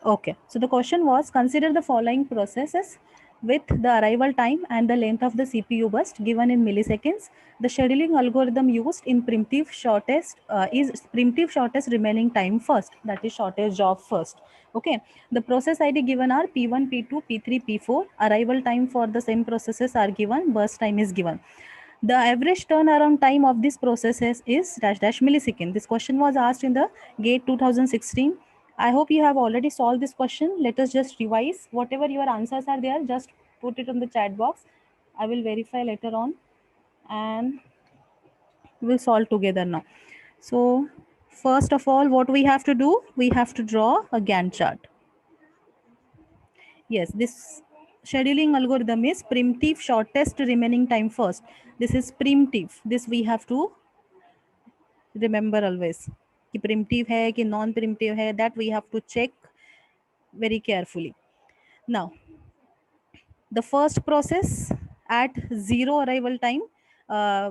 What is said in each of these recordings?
Okay, so the question was, consider the following processes with the arrival time and the length of the CPU burst given in milliseconds. The scheduling algorithm used in primitive shortest is primitive shortest remaining time first, that is shortest job first. Okay, the process ID given are P1, P2, P3, P4. Arrival time for the same processes are given, burst time is given. The average turnaround time of these processes is dash dash millisecond. This question was asked in the GATE 2016. I hope you have already solved this question. Let us just revise. Whatever your answers are there, just put it in the chat box. I will verify later on and we'll solve together now. So, first of all, what we have to do? We have to draw a Gantt chart. Yes, this scheduling algorithm is primitive shortest remaining time first. This is primitive. This we have to remember always. कि primitive है कि non primitive है, that we have to check very carefully. Now, the first process at zero arrival time,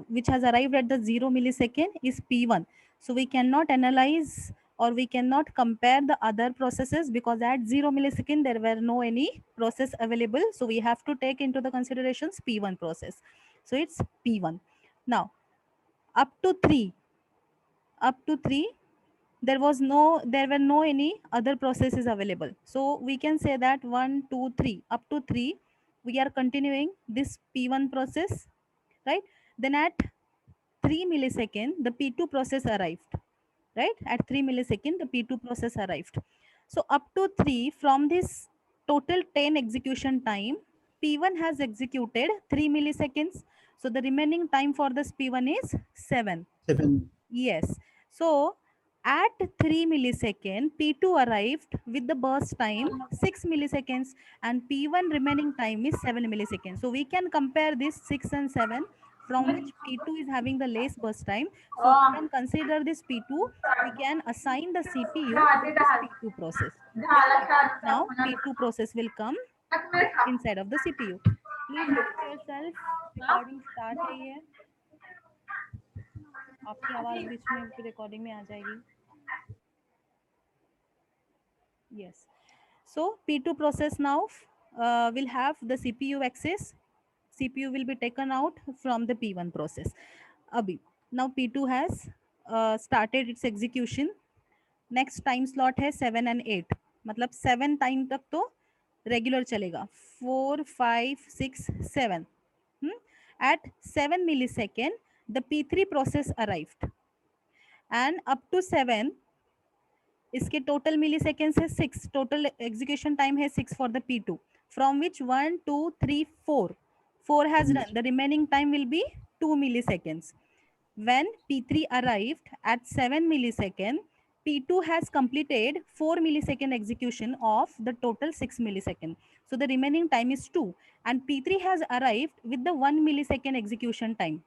which has arrived at the 0 millisecond, is P1. So we cannot analyze or we cannot compare the other processes because at 0 millisecond there were no any process available. So we have to take into the considerations P1 process. So it's P1. Now up to 3, there were no any other processes available, so we can say that 1 2 3 up to 3 we are continuing this P1 process, right? Then at 3 millisecond the P2 process arrived, right? At 3 millisecond the P2 process arrived. So up to 3, from this total 10 execution time, P1 has executed 3 milliseconds, so the remaining time for this P1 is 7. 7. Yes. So at 3 millisecond, P2 arrived with the burst time 6 milliseconds and P1 remaining time is 7 milliseconds. So we can compare this 6 and 7, from which P2 is having the less burst time. So we can consider this P2, we can assign the CPU to this P2 process. Okay. Now P2 process will come inside of the CPU. Please mute yourself. Recording start है ये. आपकी आवाज बीच में recording में आ जाएगी. Yes. So P2 process now will have the CPU access. CPU will be taken out from the P1 process. Abhi. Now P2 has started its execution. Next time slot है 7 and 8. मतलब 7 time तक तो regular चलेगा. 4 5 6 7. At 7 millisecond the P3 process arrived and up to 7 इसके total मिली seconds है 6, total execution time है 6 for the P2, from which 1 2 3 4 has run. The remaining time will be 2 milliseconds. When P3 arrived at 7 millisecond, P2 has completed 4 millisecond execution of the total 6 millisecond. So the remaining time is 2 and P3 has arrived with the 1 millisecond execution time.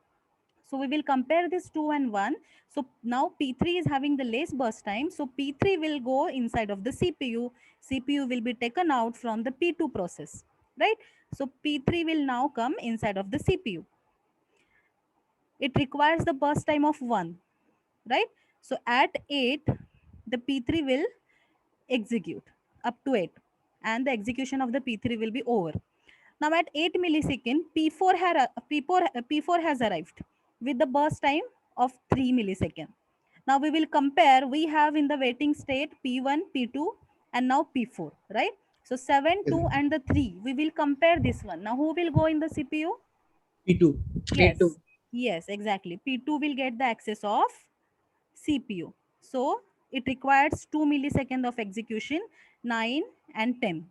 So we will compare this 2 and 1. So now P3 is having the less burst time. So P3 will go inside of the CPU. CPU will be taken out from the P2 process, right? So P3 will now come inside of the CPU. It requires the burst time of 1, right? So at 8, the P3 will execute up to 8 and the execution of the P3 will be over. Now at 8 millisecond, P4 has arrived with the burst time of 3 millisecond. Now we will compare, we have in the waiting state P1, P2 and now P4, right? So 7, 2 and the 3, we will compare this one. Now who will go in the CPU? P2. Yes, yes, exactly. P2 will get the access of CPU. So it requires 2 millisecond of execution, 9 and 10.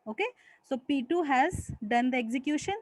Okay, so P2 has done the execution.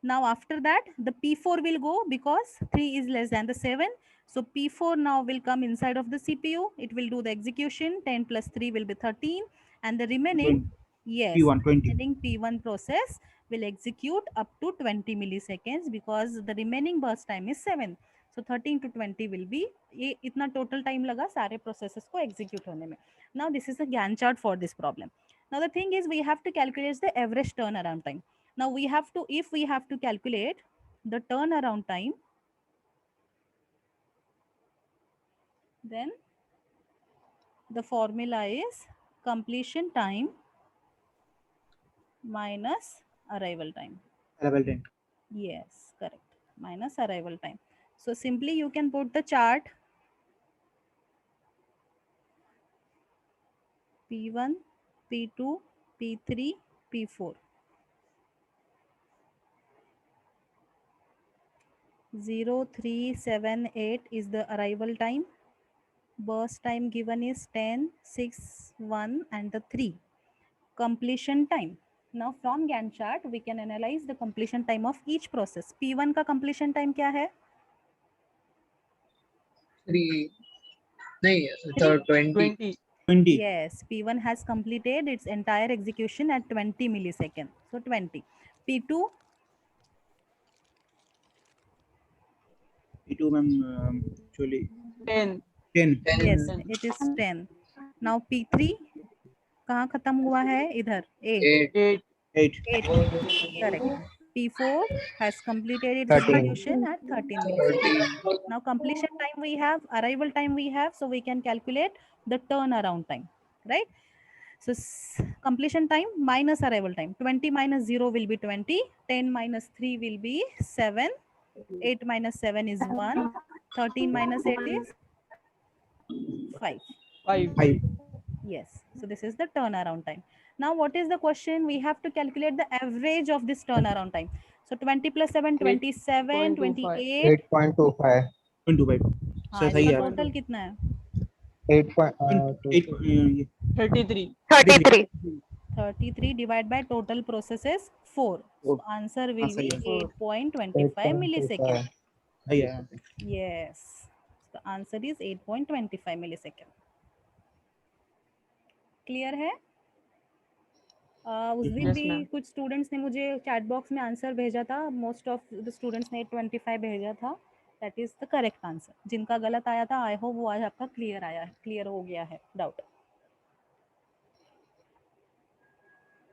Now after that the P4 will go because 3 is less than the 7. So P4 now will come inside of the CPU. It will do the execution. 10 plus 3 will be 13 and the remaining, yes, P1 20. remaining P1 process will execute up to 20 milliseconds because the remaining burst time is 7. So 13 to 20 will be, ये इतना total time लगा सारे processes को execute होने में. Now this is a Gantt chart for this problem. Now the thing is we have to calculate the average turnaround time. Now we have to, if we have to calculate the turnaround time, then the formula is completion time minus arrival time. Arrival time. Yes, correct. Minus arrival time. So simply you can put the chart P1, P2, P3, P4. 0378 is the arrival time. Burst time given is 10, 6, 1 and the 3. Completion time. Now from Gantt chart we can analyze the completion time of each process. P1 का completion time क्या है? 3 नहीं तो 20 20. Yes, P1 has completed its entire execution at 20 milliseconds. So 20. P2, P2 ma'am, actually 10 10. yes, 10 it is 10. Now P3 कहाँ खत्म हुआ है? इधर 8. 8 8. 8. Correct. P4 has completed its 13 execution at 13 milliseconds. Now completion time we have, arrival time we have, so we can calculate the turnaround time, right? So completion time minus arrival time. 20 minus 0 will be 20. 10 minus 3 will be 7. 8 minus 7 is 1. 13 minus 8 is 5. 5 5. Yes. So this is the turnaround time. Now what is the question? We have to calculate the average of this turnaround time. So 20 plus 7, 27, 28. 8.25 25. हाँ, sir सही इसका है total कितना है? 8. 33 33 33 divided by total processes 4. So answer will सही be है 8.25 millisecond. 8.25 सही है. Yes. The answer is 8.25 millisecond. Clear है? उस दिन Yes, भी ma'am. कुछ स्टूडेंट्स ने मुझे चैट बॉक्स में आंसर भेजा था. मोस्ट ऑफ द स्टूडेंट्स ने 825 भेजा था. That is the correct answer. जिनका गलत आया था आई होप वो आज आपका क्लियर आया है, क्लियर हो गया है doubt.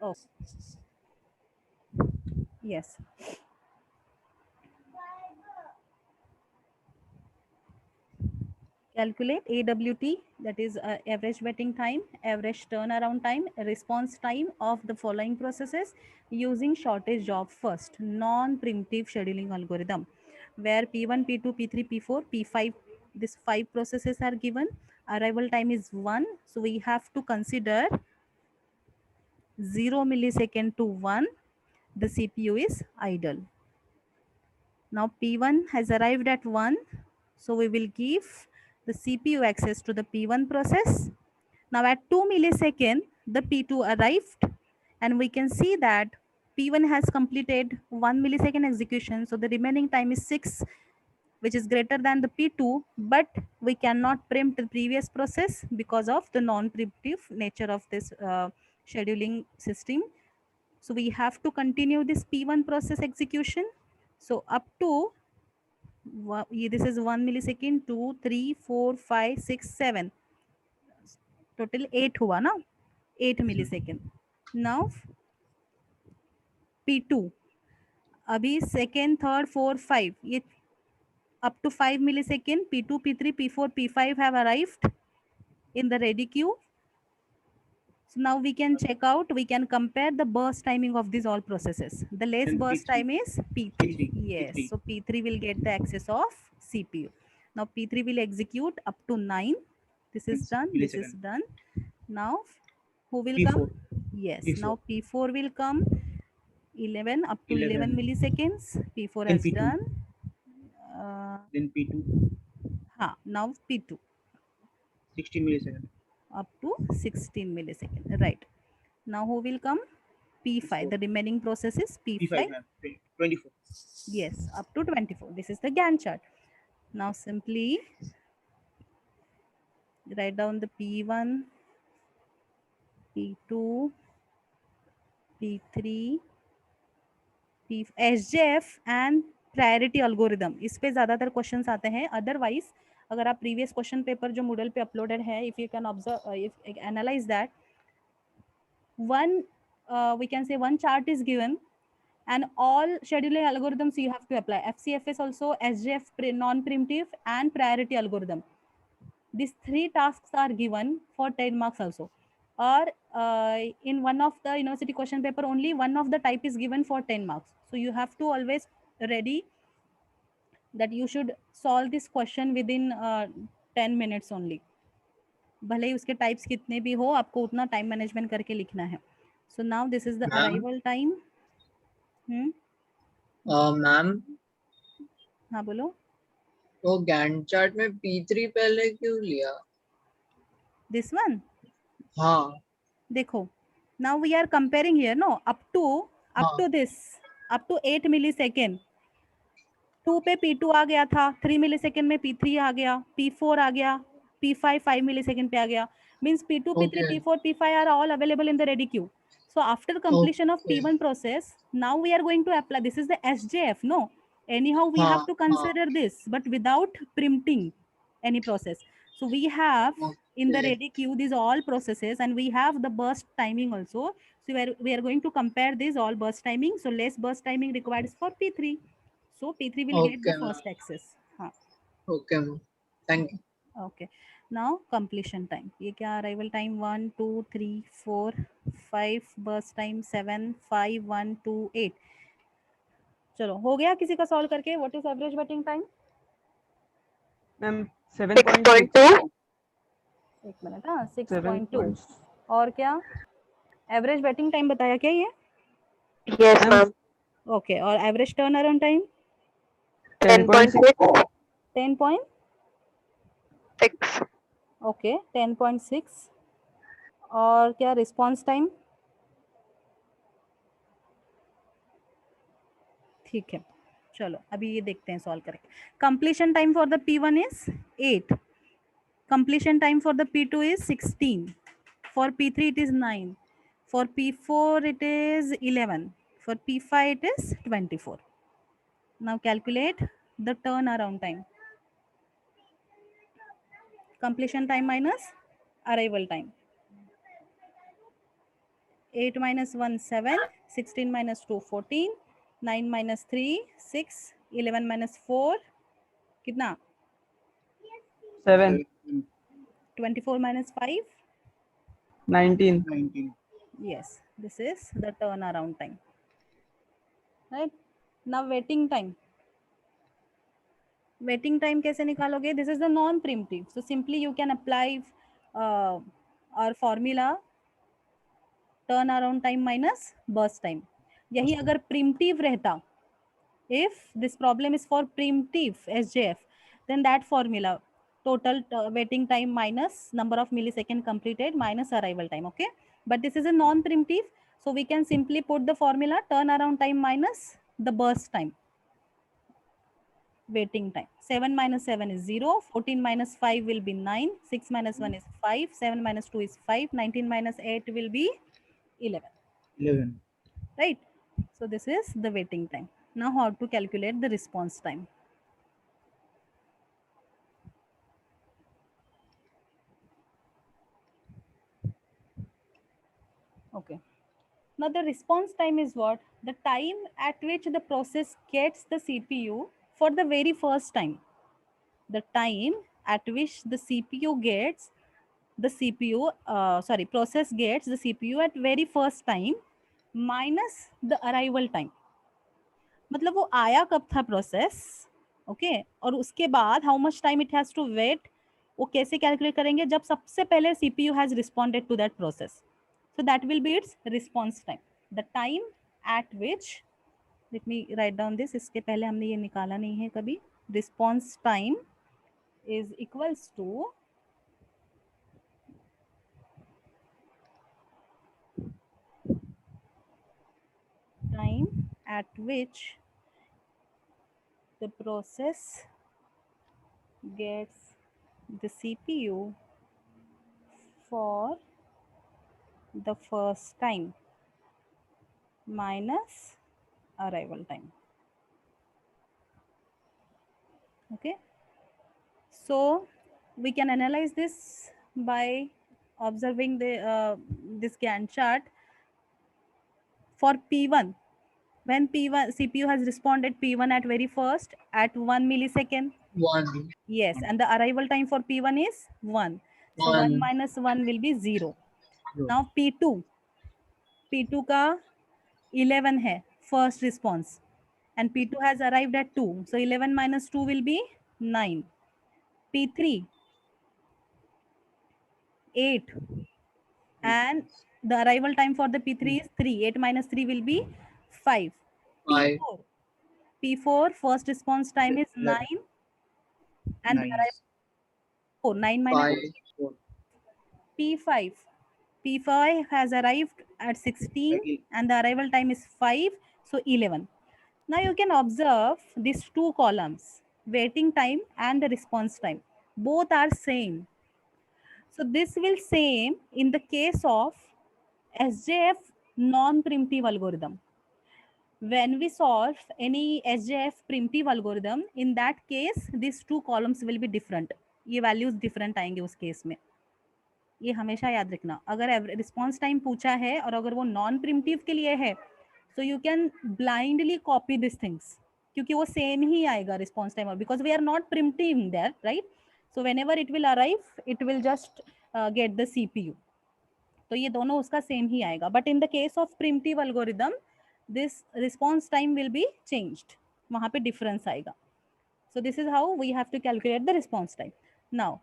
O yes. Calculate AWT, that is average waiting time, average turnaround time, response time of the following processes using shortest job first non-primitive scheduling algorithm, where P1, P2, P3, P4, P5, these 5 processes are given. Arrival time is 1, so we have to consider 0 millisecond to 1. The CPU is idle. Now P1 has arrived at 1, so we will give the CPU access to the P1 process. Now at 2 millisecond, the P2 arrived and we can see that P1 has completed 1 millisecond execution. So the remaining time is 6, which is greater than the P2, but we cannot preempt the previous process because of the non-preemptive nature of this scheduling system. So we have to continue this P1 process execution. So up to this is 1 millisecond, 2, 3, 4, 5, 6, 7. Total 8 हुआ ना, 8 millisecond. Now P2 अभी second, third, 4, 5 ये up to 5 millisecond. P2, P3, P4, P5 have arrived in the ready queue. So now we can check out, we can compare the burst timing of these all processes. The less Then burst P3. time is P3. P3. Yes, P3. so P3 will get the access of CPU. Now P3 will execute up to 9. This is done, this is Millisecond. done. Now who will P4. come? Yes, P4. now P4 will come 11 up to 11 11. milliseconds. P4 Then has P2. done. Then P2. Now P2 16 millisecond. up to 16 millisecond. Right. Now who will come? P5. The remaining process is P5. P5 ma'am. 24. Yes, up to 24. This is the Gantt chart. Now simply write down the P1, P2, P3, P SJF and priority algorithm. इस पे ज़्यादातर questions आते हैं. Otherwise अगर आप previous question paper जो Moodle पे uploaded है, if you can observe, if analyse that, one we can say one chart is given and all scheduling algorithms you have to apply. FCFS also, SJF non-preemptive and priority algorithm. These 3 tasks are given for 10 marks also. or in one of the university question paper only one of the type is given for 10 marks. So you have to always ready that you should solve this question within 10 minutes only. भले ही उसके types कितने भी हो आपको उतना time management करके लिखना है. So now this is the Ma'am? arrival time. Ma'am हाँ बोलो. तो गैंट चार्ट में P3 पहले क्यों लिया? This one. हाँ देखो now we are comparing here no up to this up to 8 millisecond 2 पे P2 आ गया था 3 मिलीसेकंड में P3 आ गया P4 आ गया P5 5 मिलीसेकंड पे आ गया means P2 P3 Okay. P4 P5 are all available in the ready queue. So after completion of Okay. P1 process now we are going to apply this is the SJF no anyhow we have to consider this but without preempting any process. So we have in the Okay. ready queue these all processes and we have the burst timing also. So we are going to compare these all burst timing. So less burst timing required is for P3. So P3 will get the Okay, first ma'am. access. हाँ. Okay, ma'am. Thank you. Okay. Now completion time. ये क्या arrival time 1 2 3 4 5 burst time 7 5 1 2 8. चलो हो गया किसी का solve करके. What is average waiting time? Ma'am 7.2 एक मिनट. हाँ 6.2. और क्या एवरेज वेटिंग टाइम बताया क्या ये? Yes, ma'am. ओके. और average turn around time 10.6. 10.6. 6. Okay 10.6. और क्या रिस्पॉन्स टाइम? ठीक है चलो अभी ये देखते हैं सॉल्व करके. Completion time for the P1 is 8. completion time for the P2 is 16. For P3 it is 9. For P4 it is 11. For P5 it is 24. Now calculate the turnaround time. Completion time minus arrival time. 8 minus 1 7, 16 minus 2 14, 9 minus 3 6, 11 minus 4 कितना? 7 24 minus 5 19 19. yes this is the turnaround time. Right. Now waiting time. Waiting time कैसे निकालोगे? This is the non-preemptive. So simply you can apply our formula turnaround time minus burst time. यही अगर preemptive रहता, if this problem is for preemptive SJF, then that formula total waiting time minus number of millisecond completed minus arrival time. Okay, but this is a non-preemptive, so we can simply put the formula turnaround time minus the burst time. Waiting time 7 minus 7 is 0, 14 minus 5 will be 9, 6 minus 1 is 5, 7 minus 2 is 5, 19 minus 8 will be 11. 11. Right. So this is the waiting time. Now how to calculate the response time? Okay. Now the response time is what? The time at which the process gets the CPU for the very first time. The time at which the CPU gets the CPU, process gets the CPU at very first time minus the arrival time. मतलब वो आया कब था process. Okay. और उसके बाद how much time it has to wait वो कैसे कैलकुलेट करेंगे? जब सबसे पहले CPU has responded to that process. So that will be its response time. The time at which, let me write down this. इसके पहले हमने ये निकाला नहीं है कभी. Response time is equals to time at which the process gets the CPU for the first time minus arrival time. Okay, so we can analyze this by observing the this Gantt chart. For P1, when P1 CPU has responded P1 at very first at 1 millisecond. 1. Yes, and the arrival time for P1 is 1. So 1 1. minus 1 will be 0. Now P2 का 11 है first response and P2 has arrived at 2. So 11 minus 2 will be 9. P3 8 and the arrival time for the P3 is 3. 8 minus 3 will be 5. 5. P4 first response time is 9 and the 9. arrival 4. 9 minus 5. P5. P5 has arrived at 16 Okay. and the arrival time is 5. So 11. Now you can observe these two columns, waiting time and the response time. Both are same. So this will same in the case of SJF non-primitive algorithm. When we solve any SJF primitive algorithm, in that case, these two columns will be different. ये values different आएंगे उस case में. ये हमेशा याद रखना. अगर response time पूछा है और अगर वो non-primitive के लिए है, so you can blindly copy these things. क्योंकि वो same ही आएगा response time, because we are not primitive there, right? So whenever it will arrive, it will just get the CPU. तो ये दोनों उसका सेम ही आएगा. But in the case of primitive algorithm this response time will be changed. वहाँ पे difference आएगा. So this is how we have to calculate the response time. Now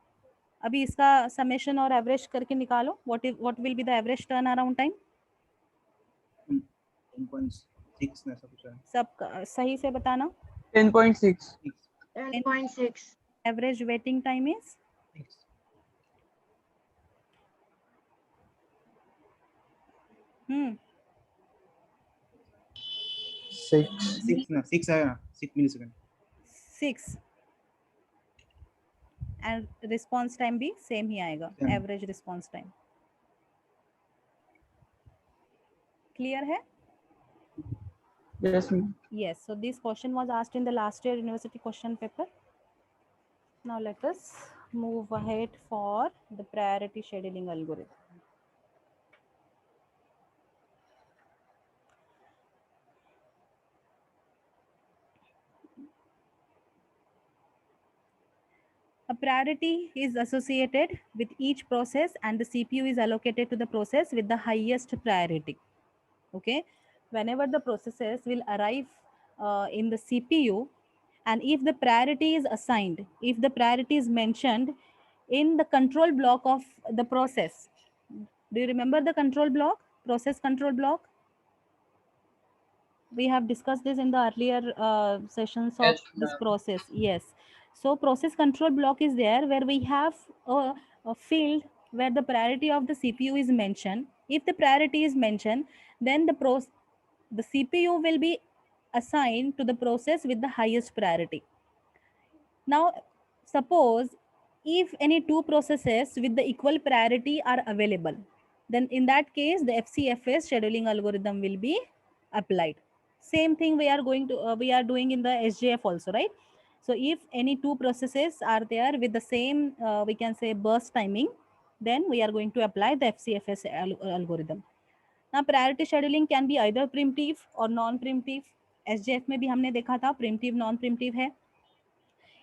अभी इसका समेशन और एवरेज करके निकालो. What will be the average turn around time? 10.6 ना सब कुछ. सब सही से बताना. 10.6. 10.6. एवरेज वेटिंग टाइम इज 6 है ना. 6 मिलीसेकंड. 6 एंड रिस्पॉन्स टाइम भी सेम ही आएगा. Same. Average response time clear है? Yes, ma'am. Yes, so this question was asked in the last year university question paper. Now let us move ahead for the priority scheduling algorithm. A priority is associated with each process and the CPU is allocated to the process with the highest priority. Okay, whenever the processes will arrive in the CPU, and if the priority is assigned, if the priority is mentioned in the control block of the process. Do you remember the control block, process control block? We have discussed this in the earlier sessions of Yes, this ma'am. process. Yes, so process control block is there where we have a field where the priority of the CPU is mentioned. If the priority is mentioned, then the CPU will be assigned to the process with the highest priority. Now suppose if any two processes with the equal priority are available, then in that case the FCFS scheduling algorithm will be applied. Same thing we are doing in the SJF also, right? So if any two processes are there with the same we can say burst timing, then we are going to apply the FCFS algorithm. Now priority scheduling can be either primitive or non-primitive. SJF में भी हमने देखा था primitive non-primitive है.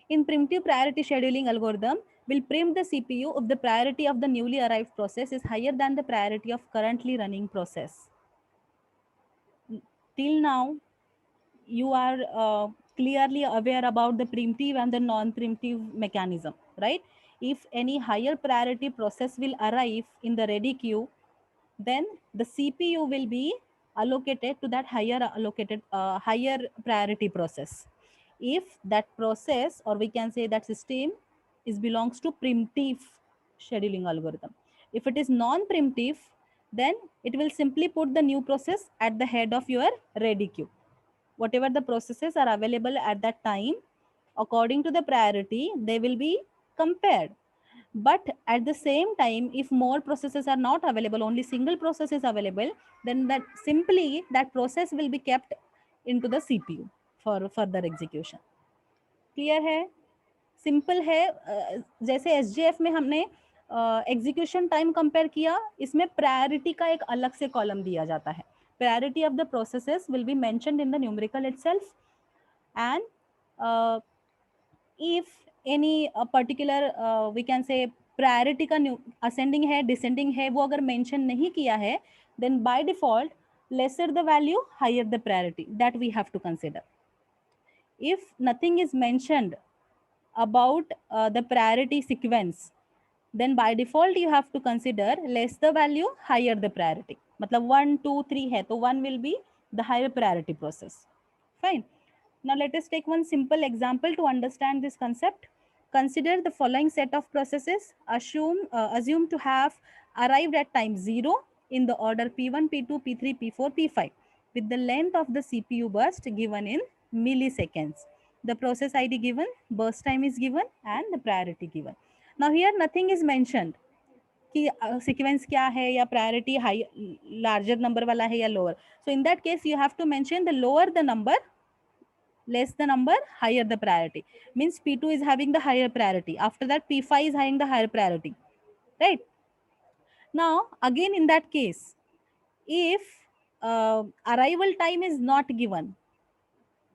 In primitive priority scheduling algorithm will preempt the CPU if the priority of the newly arrived process is higher than the priority of currently running process. Till now, you are clearly aware about the primitive and the non-primitive mechanism, right? If any higher priority process will arrive in the ready queue, then the CPU will be allocated to that higher priority process. If that process, or we can say that system, is belongs to primitive scheduling algorithm. If it is non-primitive, then it will simply put the new process at the head of your ready queue. Whatever the processes are available at that time, according to the priority, they will be compared. But at the same time, if more processes are not available, only single process is available, then that process will be kept into the CPU for further execution. Clear है? Simple है. जैसे SJF में हमने execution time compare किया, इसमें priority का एक अलग से कॉलम दिया जाता है. Priority of the processes will be mentioned in the numerical itself, and if any particular we can say priority का असेंडिंग है डिसेंडिंग है वो अगर मेंशन नहीं किया है, then by default lesser the value higher the priority, that we have to consider. If nothing is mentioned about the priority sequence, then by default you have to consider less the value higher the priority. मतलब 1 2 3 है तो 1 will be the higher priority process. Fine. Now let us take one simple example to understand this concept. Consider the following set of processes. Assume to have arrived at time 0 in the order P1, P2, P3, P4, P5 with the length of the CPU burst given in milliseconds. The process ID given, burst time is given, and the priority given. Now here nothing is mentioned कि sequence क्या है या priority high larger number वाला है या lower. So in that case you have to mention the lower the number, less the number, higher the priority. Means P2 is having the higher priority. After that, P5 is having the higher priority. Right? Now, again in that case, if arrival time is not given,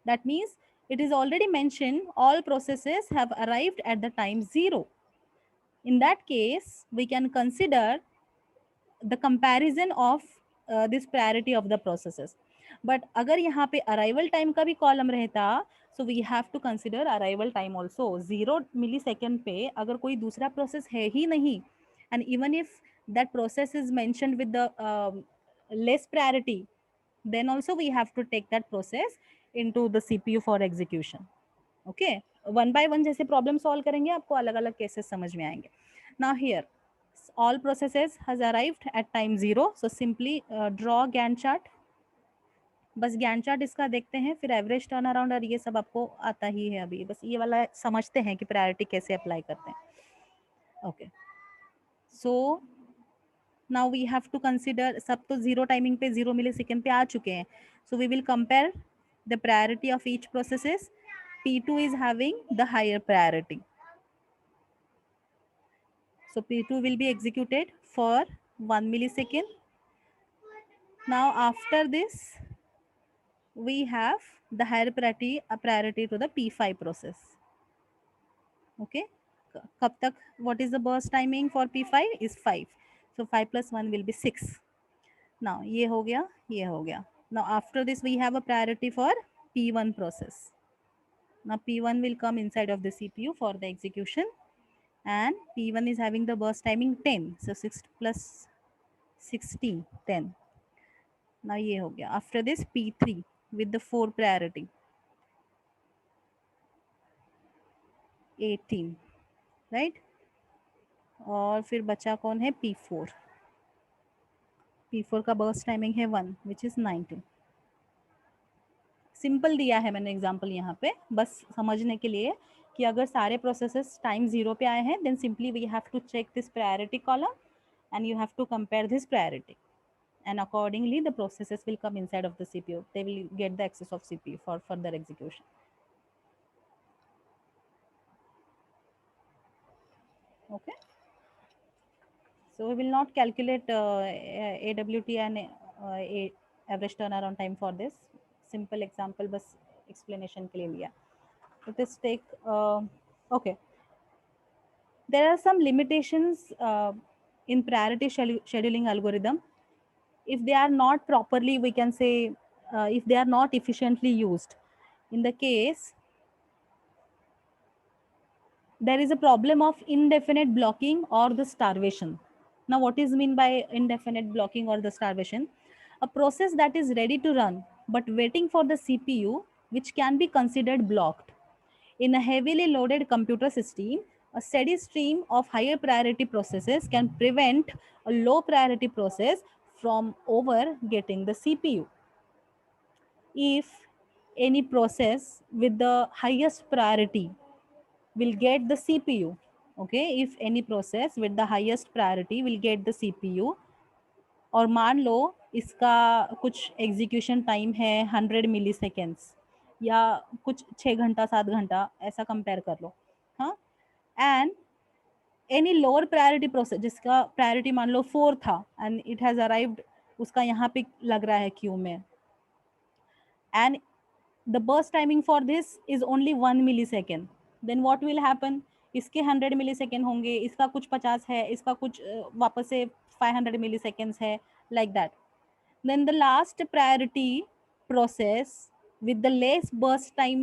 that means it is already mentioned all processes have arrived at the time 0. In that case, we can consider the comparison of this priority of the processes. But अगर यहाँ पे arrival time का भी column रहता, so we have to consider arrival time also. 0 millisecond पे अगर कोई दूसरा process है ही नहीं, and even if that process is mentioned with the less priority, then also we have to take that process into the CPU for execution. Okay, one by one जैसे problem solve करेंगे आपको अलग अलग cases समझ में आएंगे. Now here all processes has arrived at time 0, so simply draw Gantt chart. बस Gantt chart इसका देखते हैं, फिर एवरेज टर्न अराउंड और ये सब आपको आता ही है. अभी बस ये वाला समझते हैं कि प्रायोरिटी कैसे अप्लाई करते हैं. Okay, so now we have to consider, सब तो 0 टाइमिंग पे 0 मिलीसेकंड पे आ चुके हैं. So we will compare the priority of each processes. P2 is having the higher priority. So P2 will be executed for 1 millisecond. Now after this, we have the higher priority to the P5 process. Okay. कब तक? What is the burst timing for P5 is 5. So 5 plus 1 will be 6. Now ये हो गया, ये हो गया. Now after this we have a priority for P1 process. Now P1 will come inside of the CPU for the execution, and P1 is having the burst timing 10. So 6 plus 16, 10. Now ये हो गया. After this P3 with the 4 priority 18, right? और फिर बचा कौन है? P4. P4 का burst timing है 1 which is 19. सिंपल दिया है मैंने एग्जाम्पल यहाँ पे बस समझने के लिए कि अगर सारे प्रोसेसेस टाइम 0 पे आए हैं, then simply we have to check this priority column and you have to compare this priority, and accordingly the processes will come inside of the CPU. They will get the access of CPU for further execution. Okay, so we will not calculate AWT and average turnaround time for this. Simple example बस explanation के लिए लिया. Let us take okay, there are some limitations in priority scheduling algorithm. If they are not properly, we can say if they are not efficiently used, in the case there is a problem of indefinite blocking or the starvation. Now what is mean by indefinite blocking or the starvation? A process that is ready to run but waiting for the CPU, which can be considered blocked. In a heavily loaded computer system, a steady stream of higher priority processes can prevent a low priority process from over getting the CPU. If any process with the highest priority will get the CPU, okay, if any process with the highest priority will get the CPU, और मान लो इसका कुछ execution time है 100 मिलीसेकेंड्स या कुछ 6 घंटा 7 घंटा ऐसा कंपेयर कर लो. हाँ, and any lower priority process जिसका प्रायोरिटी मान लो 4 था एंड इट हैज़ अराइव्ड, उसका यहाँ पे लग रहा है क्यू में, and the burst timing for this is only 1 millisecond, then what will happen? इसके 100 मिली सेकेंड होंगे, इसका कुछ 50 है, इसका कुछ वापस से 500 मिली सेकेंड्स है, like that. Then the last priority process with the less burst time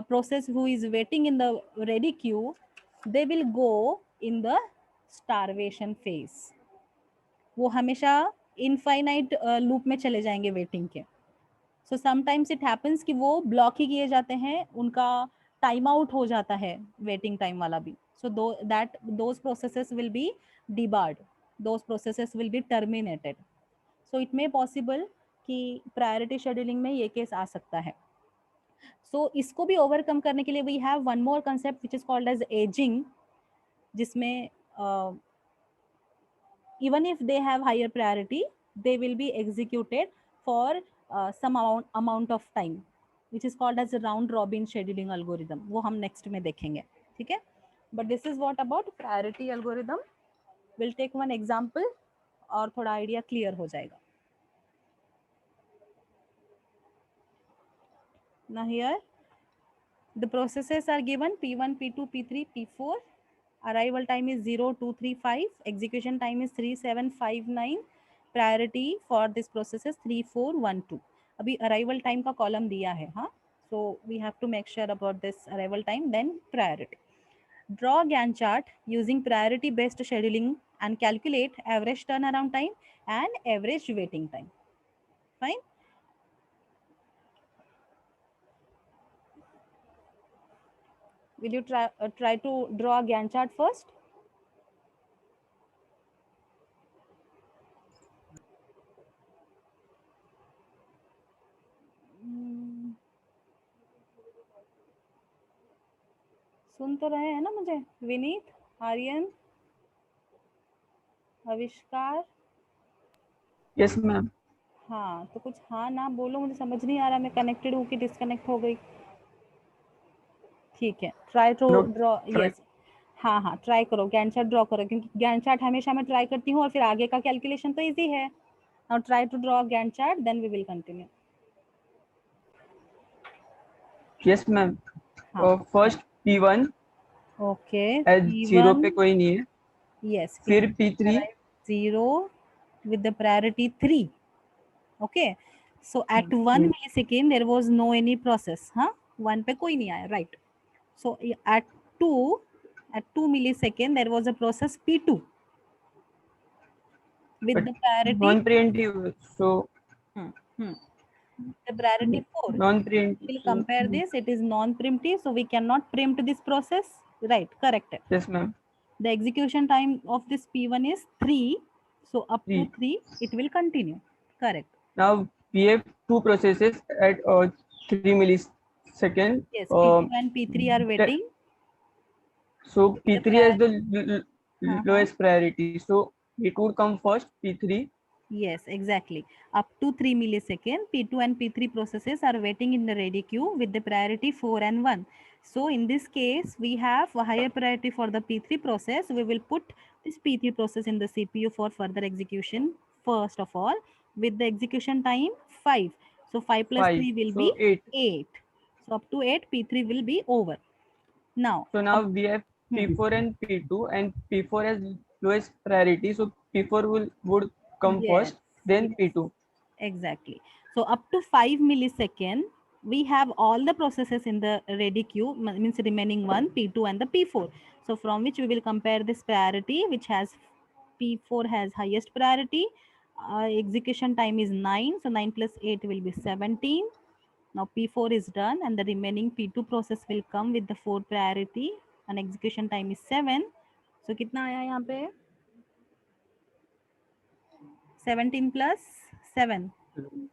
process who is waiting in the ready queue, they will go in the starvation phase. वो हमेशा इनफाइनाइट लूप में चले जाएंगे वेटिंग के. So sometimes it happens कि वो block ही किए जाते हैं, उनका टाइम आउट हो जाता है वेटिंग टाइम वाला भी. So that those processes will be debarred, those processes will be terminated. So it may possible कि प्रायोरिटी शेड्यूलिंग में ये केस आ सकता है. सो इसको भी ओवरकम करने के लिए we have one more concept which is called as ageing, जिसमें even if they have higher priority, they will be executed for some amount of time, which is called as a round robin scheduling algorithm. वो हम next में देखेंगे, ठीक है. But this is what about priority algorithm. We'll take one example और थोड़ा idea clear हो जाएगा. Now here the processes are given P1, P2, P3, P4. Arrival time is 0, 2, 3, 5. Execution time is 3, 7, 5, 9. Priority for this process is 3, 4, 1, 2. अभी arrival time का column दिया है, हाँ. So we have to make sure about this arrival time, then priority. Draw Gantt chart using priority based scheduling and calculate average turnaround time and average waiting time. Fine. Will you try to draw a Gantt chart first? सुन तो रहे हैं ना मुझे? विनीत, आर्यन, आविष्कार. Yes, ma'am. हाँ, तो कुछ हाँ ना बोलो, मुझे समझ नहीं आ रहा मैं कनेक्टेड हूँ कि डिस्कनेक्ट हो गई. ठीक है, try to No, draw. try. Yes, हाँ हाँ, ट्राई करो, गैंट चार्ट ड्रॉ करो, क्योंकि गैंट चार्ट हमेशा मैं ट्राई करती हूँ और फिर आगे का कैलकुलेशन तो इजी है. Now try to draw Gantt chart, then we will continue. Yes, ma'am. हाँ, First P1 ओके. as 0 पे कोई नहीं है. यस, फिर P3. 0 with the priority 3. Okay, so at 1 millisecond there was no any process, हाँ, 1 पे कोई नहीं आया, right. So at 2 millisecond there was a process P2 with But the priority non-preemptive, so the priority 4. non-preemptive. We'll So, compare this, it is non-preemptive, so we cannot preempt this process, right, correct. yes, ma'am. The execution time of this P1 is 3, so up to 3. 3 it will continue, correct. Now we have two processes at 3 millisecond. Yes, P2 and P3 are that- waiting. So The P3 has the lowest priority. So it would come first, P3. Yes, exactly. Up to 3 millisecond, P2 and P3 processes are waiting in the ready queue with the priority 4 and 1. So in this case, we have a higher priority for the P3 process. We will put this P3 process in the CPU for further execution first of all, with the execution time 5. So 5 plus 5. 3 will So be 8. 8. So up to 8, P3 will be over. Now, So now we have P4 and P2, and P4 has lowest priority. So P4 would come yes, first, then P2. exactly. So up to 5 millisecond, we have all the processes in the ready queue, means remaining one, P2 and the P4. So from which we will compare this priority, which has P4 has highest priority. Execution time is 9. So 9 plus 8 will be 17. Now P4 is done and the remaining P2 process will come with the 4 priority and execution time is 7. So कितना आया यहाँ पे? 17 plus 7.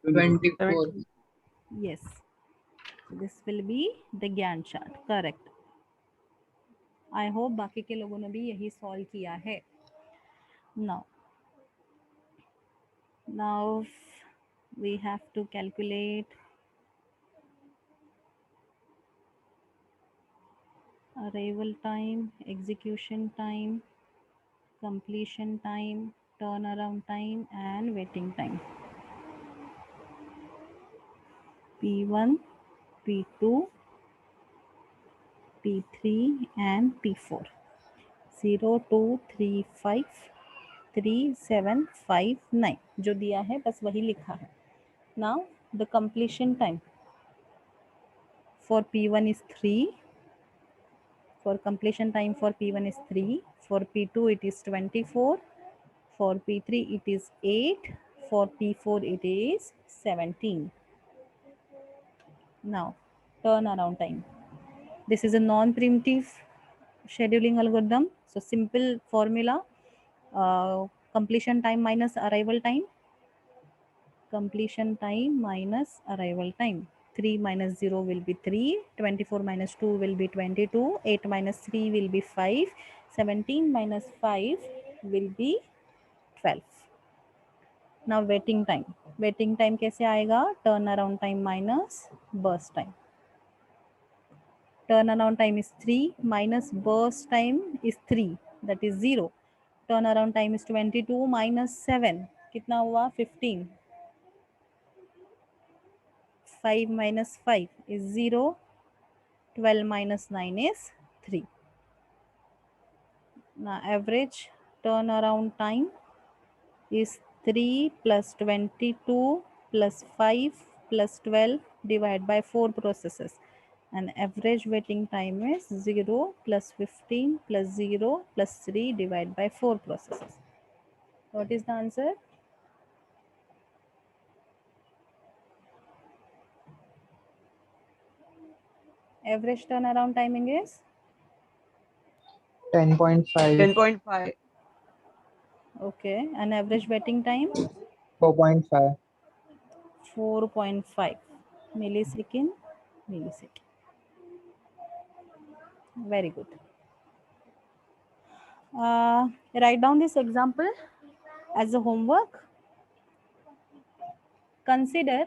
24. Yes. So this will be the Gantt chart. Correct. I hope बाकी के लोगों ने भी यही solve किया है. Now we have to calculate arrival time, execution time, completion time, turnaround time, and waiting time. P1, P2, P3 and P4. 0 2 3 5 3 7 5 9 जो दिया है बस वही लिखा है. Now the completion time for P1 is 3. For completion time for P1 is 3. For P2 it is 24. For P3 it is 8. For P4 it is 17. Now turnaround time. This is a non-preemptive scheduling algorithm. So simple formula, completion time minus arrival time. Completion time minus arrival time. 3 minus 0 will be 3. 24 minus 2 will be 22. 8 minus 3 will be 5. 17 minus 5 will be 12. Now waiting time. Waiting time कैसे आएगा? Turnaround time minus burst time. Turnaround time is 3 minus burst time is 3, that is 0. Turnaround time is 22 minus 7, कितना हुआ? 15. 5 minus 5 is 0. 12 minus 9 is 3. Now average turnaround time is 3 plus 22 plus 5 plus 12 divided by 4 processes. And average waiting time is 0 plus 15 plus 0 plus 3 divided by 4 processes. What is the answer? Average turnaround timing is 10.5. 10.5. okay, and average waiting time 4.5. 4.5 millisecond. Very good. Write down this example as a homework. Consider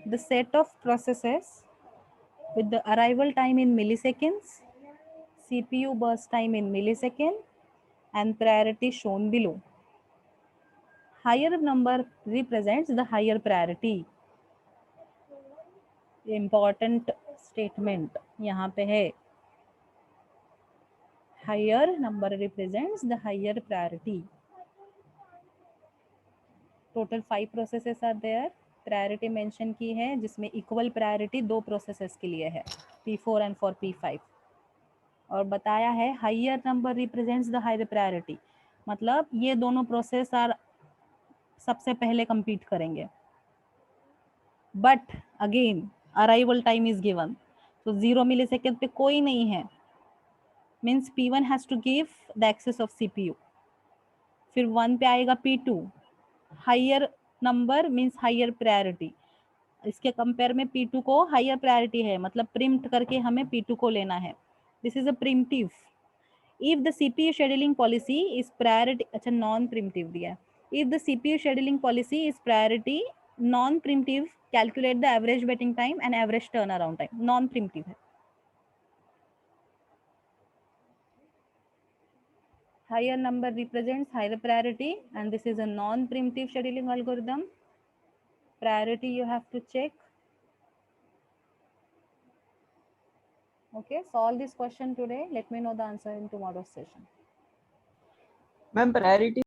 the set of processes with the arrival time in milliseconds, CPU burst time in millisecond, and priority shown below. Higher number represents the higher priority. Important statement यहाँ पे है. Higher number represents the higher priority. Total 5 processes are there. Priority mention की है जिसमें equal priority 2 processes के लिए है, P4 and for P5. और बताया है higher number represents the higher priority, मतलब ये दोनों प्रोसेस आर सबसे पहले compete करेंगे. But again arrival time is given, so 0 millisecond पे कोई नहीं है, means P1 has to give the access of CPU. फिर 1 पे आएगा P2, higher number means higher priority. इसके कंपेयर में P2 को हायर प्रायोरिटी है, मतलब प्रिम्प्ट करके हमें P2 को लेना है. This is a primitive. If the CPU scheduling policy is priority, अच्छा नॉन प्रिमिटिव दिया है. If the CPU scheduling policy is priority non primitive, calculate the average waiting time and average turn around time. Non primitive है. Higher number represents higher priority and this is a non-primitive scheduling algorithm. Priority you have to check. Okay, solve this question today. Let me know the answer in tomorrow's session. Ma'am, priority